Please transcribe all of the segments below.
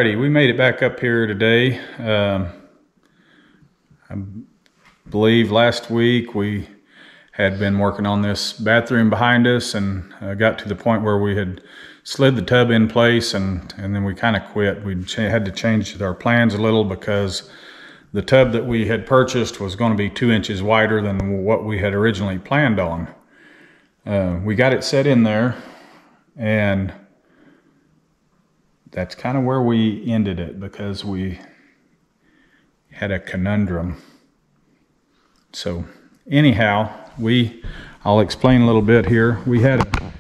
Alrighty, we made it back up here today. I believe last week we had been working on this bathroom behind us and got to the point where we had slid the tub in place and then we kind of quit. We had to change our plans a little because the tub that we had purchased was going to be 2 inches wider than what we had originally planned on. We got it set in there, and that's kind of where we ended it because we had a conundrum. So anyhow, I'll explain a little bit here. We had a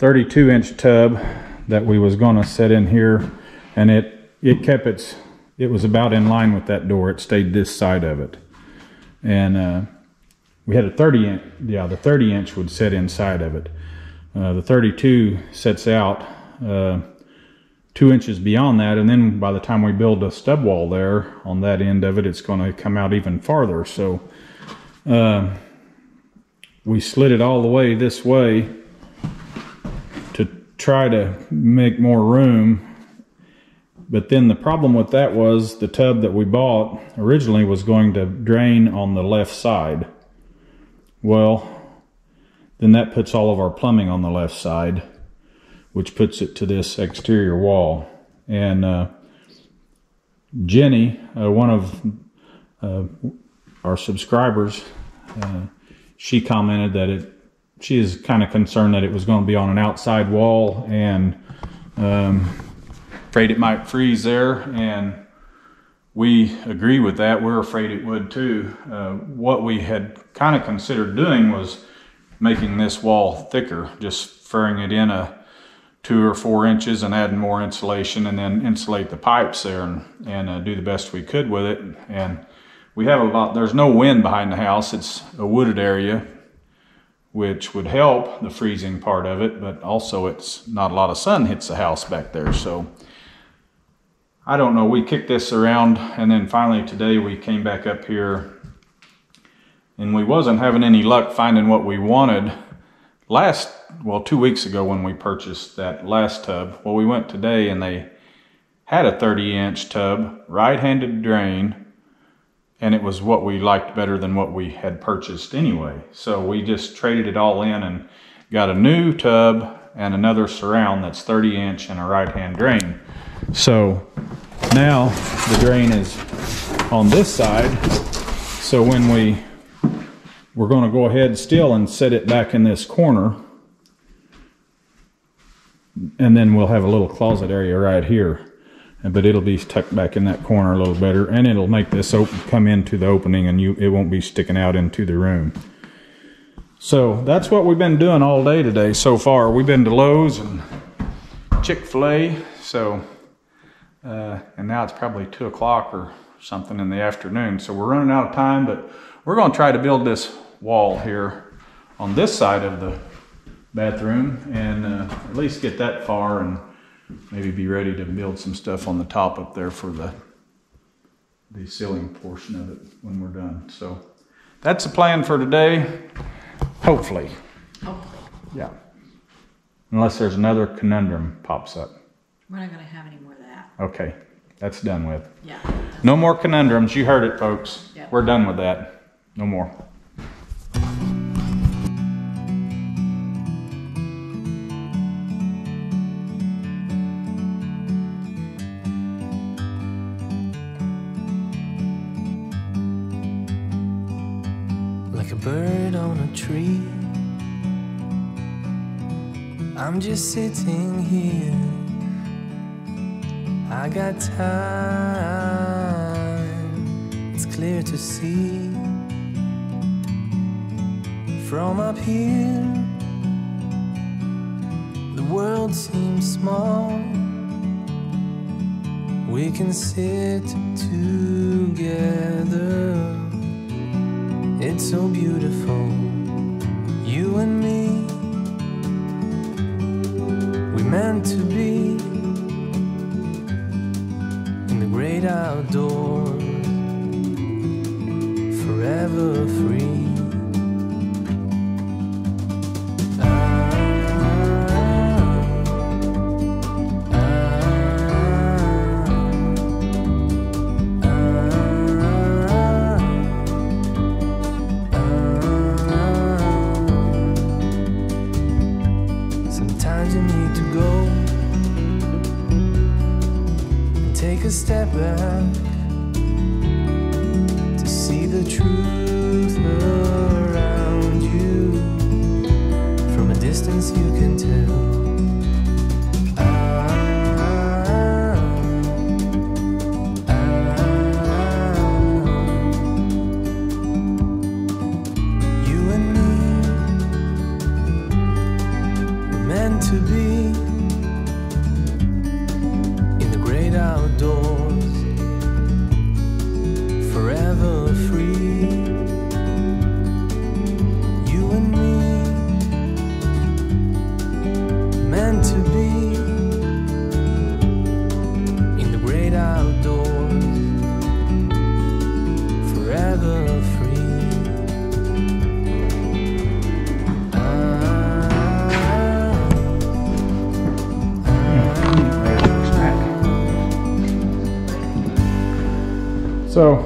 32-inch tub that we was going to set in here, and it was about in line with that door. It stayed this side of it. And we had a 30-inch, the 30-inch would sit inside of it. The 32 sets out 2 inches beyond that, and then by the time we build a stub wall there on that end of it, it's going to come out even farther. So we slid it all the way this way to try to make more room. But then the problem with that was the tub that we bought originally was going to drain on the left side. Well, then that puts all of our plumbing on the left side, which puts it to this exterior wall. And Jenny, one of our subscribers, she commented that she is kind of concerned that it was going to be on an outside wall and afraid it might freeze there, and we agree with that. We're afraid it would too. What we had kind of considered doing was making this wall thicker, just furring it in 2 or 4 inches and adding more insulation, and then insulate the pipes there and do the best we could with it. And we have there's no wind behind the house. It's a wooded area, which would help the freezing part of it, but also it's not a lot of sun hits the house back there. So I don't know, we kicked this around, and then finally today we came back up here and we wasn't having any luck finding what we wanted. 2 weeks ago when we purchased that last tub, well, we went today and they had a 30-inch tub, right-handed drain, and it was what we liked better than what we had purchased anyway. So we just traded it all in and got a new tub and another surround that's 30-inch and a right-hand drain. So now the drain is on this side, so when we're going to go ahead still and set it back in this corner, and then we'll have a little closet area right here, but it'll be tucked back in that corner a little better, and it'll make this come into the opening, and it won't be sticking out into the room. So that's what we've been doing all day today so far. We've been to Lowe's and Chick-fil-A, so and now it's probably 2 o'clock or something in the afternoon, so we're running out of time, but we're going to try to build this wall here on this side of the bathroom and at least get that far and maybe be ready to build some stuff on the top up there for the ceiling portion of it when we're done. So that's the plan for today, hopefully. Yeah, unless there's another conundrum pops up. We're not going to have any more of that. Okay, that's done with. Yeah. No more conundrums. You heard it, folks. Yep. We're done with that. No more. Like a bird on a tree, I'm just sitting here. I got time, it's clear to see. From up here, the world seems small. We can sit together. It's so beautiful, you and me. We meant to be in the great outdoors, forever free. step back to see the truth around you. From a distance you can tell. You and me were meant to be in the great outdoors, forever free. You and me, meant to be in the great outdoors, forever free. So,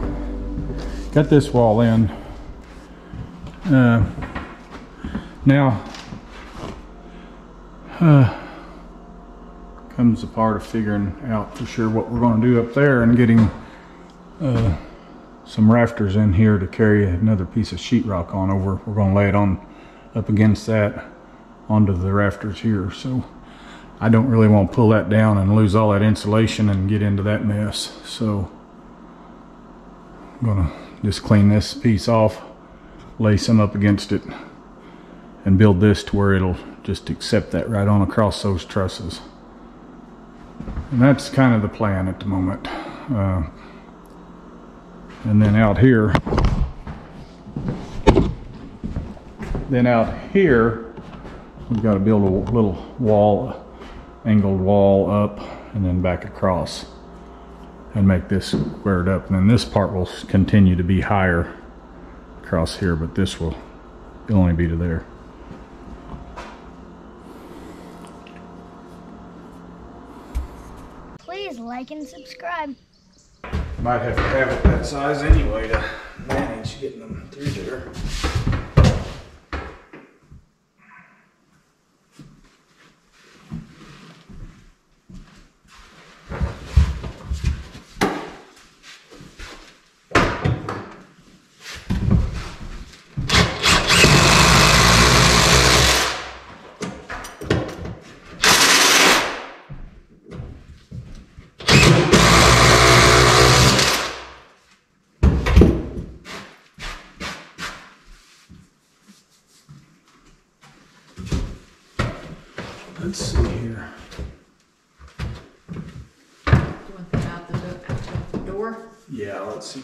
got this wall in. Now, comes the part of figuring out for sure what we're going to do up there and getting some rafters in here to carry another piece of sheetrock on over. We're going to lay it on up against that onto the rafters here. So I don't really want to pull that down and lose all that insulation and get into that mess. So I'm gonna just clean this piece off, lay some up against it, and build this to where it'll just accept that right on across those trusses. And that's kind of the plan at the moment. And then out here, we've got to build a little wall, angled wall up and then back across, and make this squared up. And then this part will continue to be higher across here, but this will only be to there. Please like and subscribe. Might have to have it that size anyway to manage getting them through there. Let's see here. Do you want them out the door? Yeah, let's see.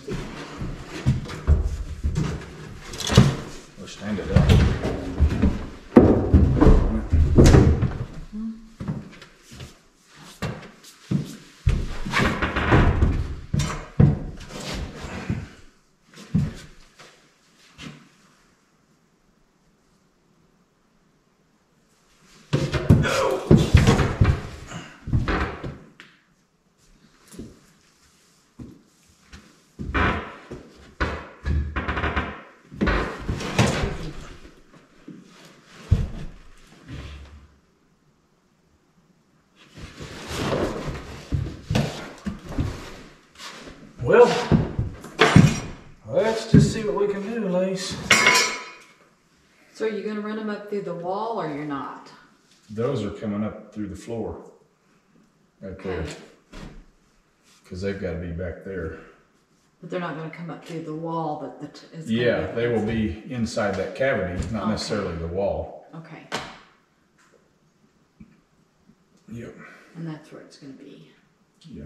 We'll stand it up. Well, let's just see what we can do, Lace. So are you going to run them up through the wall or you're not? Those are coming up through the floor. Right there. Because they've got to be back there. But they're not going to come up through the wall, but it's Yeah, they will be inside that cavity, not Okay. necessarily the wall. Okay. Yep. And that's where it's going to be. Yeah.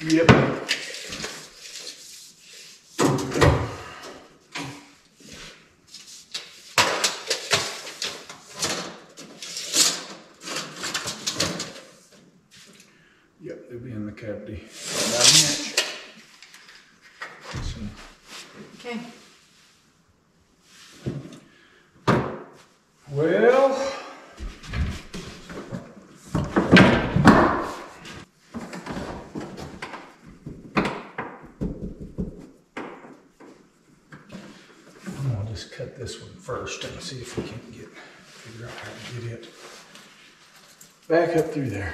Yep. Yep, they'll be in the cavity. About an inch. So, Okay. well, I'll just cut this one first and see if we can figure out how to get it back up through there.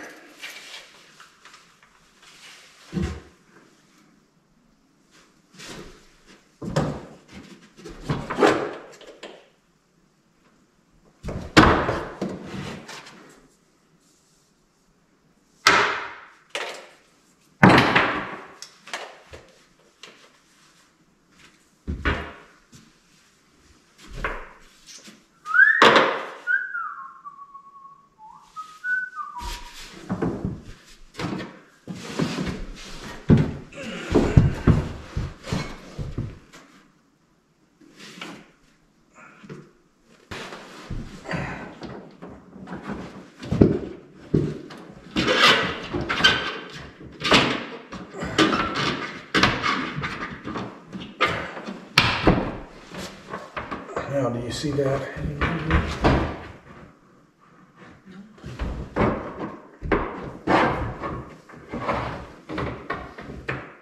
Now, do you see that?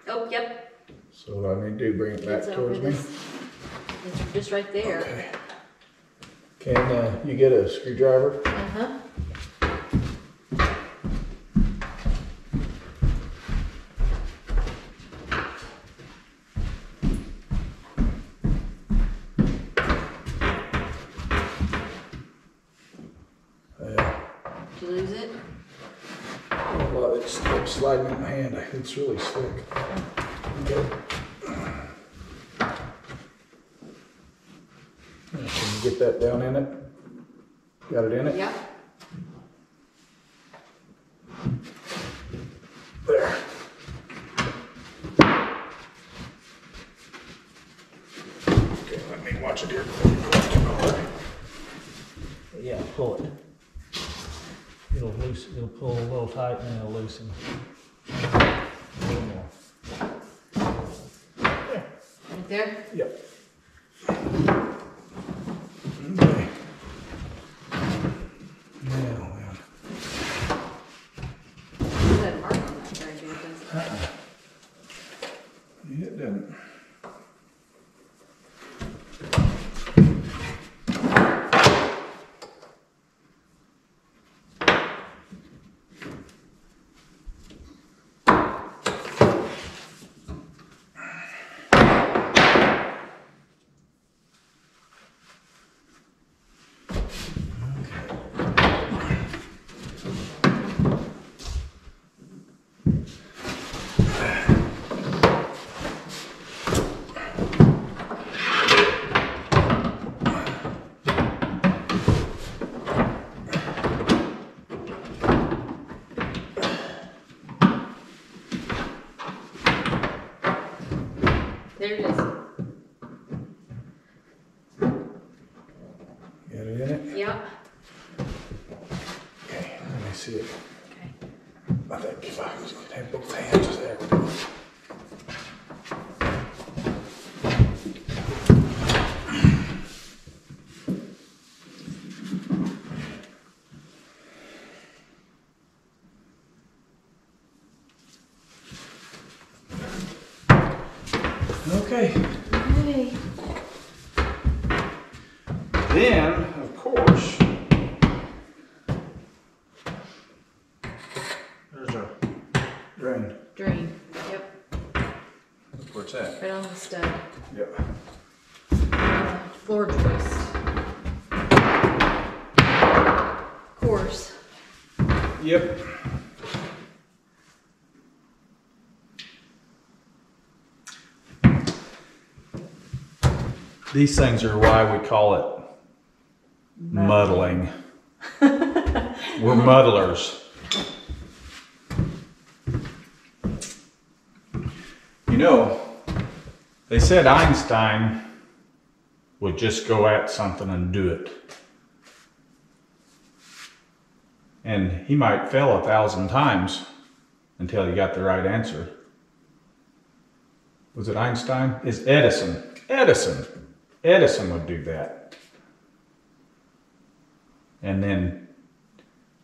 Oh, yep. So what I need to do, bring it back It's towards over me? It's just right there. Okay. Can you get a screwdriver? Uh-huh. Did you lose it? Well, it's sliding in my hand. It's really slick. Okay. Can you get that down in it? Got it in it? Yep. There. Okay, let me watch it here. Yeah, pull it. It'll loosen, it'll pull a little tight and then it'll loosen. A little more. Right there? Yep. Okay. Now then. It doesn't mark on that very good, does it? It doesn't. There it is. Got it in it? Yep. Okay, let me see it. Okay. I think if I could have both hands, there we go. Okay. Okay. Then, of course, there's a drain. Drain. Yep. Look where it's at. Right on the stud. Yep. Floor joist. Course. Yep. These things are why we call it muddling. We're muddlers. You know, they said Einstein would just go at something and do it. And he might fail 1,000 times until he got the right answer. Was it Einstein? It's Edison. Edison would do that. And then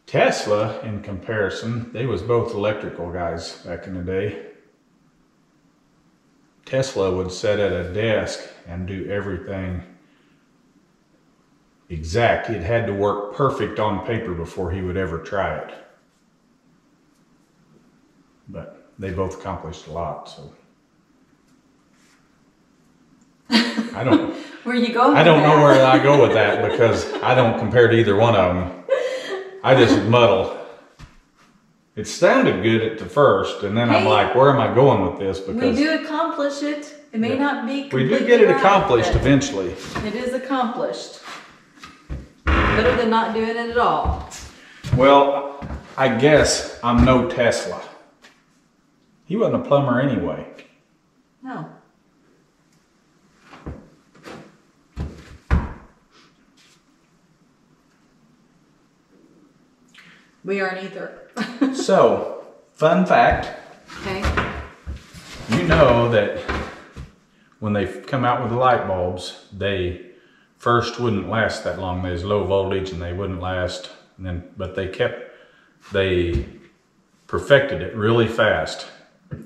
Tesla, in comparison, they was both electrical guys back in the day. Tesla would sit at a desk and do everything exact. It had to work perfect on paper before he would ever try it. But they both accomplished a lot, so. I don't Where you going? I don't know where I go with that because I don't compare to either one of them. I just muddle. It sounded good at the first, and then I'm Hey, like, where am I going with this? We Because do accomplish it. It may not be we completely do get it right, accomplished but eventually. it is accomplished. Better than not doing it at all. Well, I guess I'm no Tesla. He wasn't a plumber anyway. No. We aren't either. So, fun fact, Okay. you know that when they come out with the light bulbs, they first wouldn't last that long. There's low voltage and they wouldn't last. And then, but they perfected it really fast.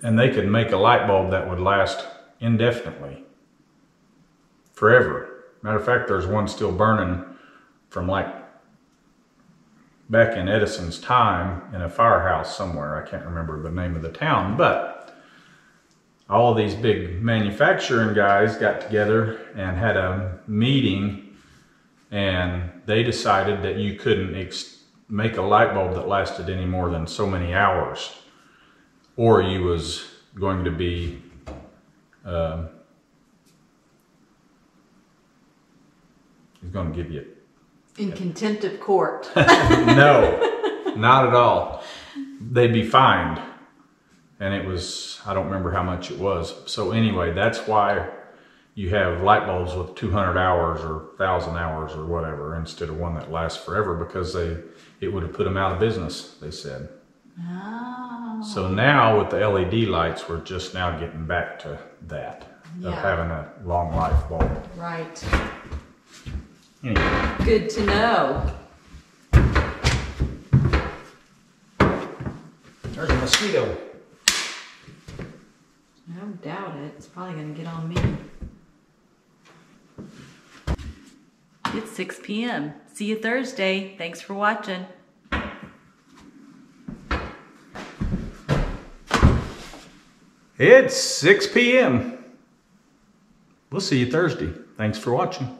And they could make a light bulb that would last indefinitely. Forever. Matter of fact, there's one still burning from like back in Edison's time in a firehouse somewhere. I can't remember the name of the town, but all of these big manufacturing guys got together and had a meeting, and they decided that you couldn't make a light bulb that lasted any more than so many hours, or you was going to be he's going to give you In contempt of court. no, not at all. They'd be fined. And it was, I don't remember how much it was. So anyway, that's why you have light bulbs with 200 hours or 1,000 hours or whatever instead of one that lasts forever, because it would have put them out of business, they said. Oh. So now with the LED lights, we're just now getting back to that, of Yeah. having a long life bulb. Right. Anyway. Good to know. There's a mosquito. I don't doubt it. It's probably going to get on me. It's 6 p.m. See you Thursday. Thanks for watching. It's 6 p.m. We'll see you Thursday. Thanks for watching.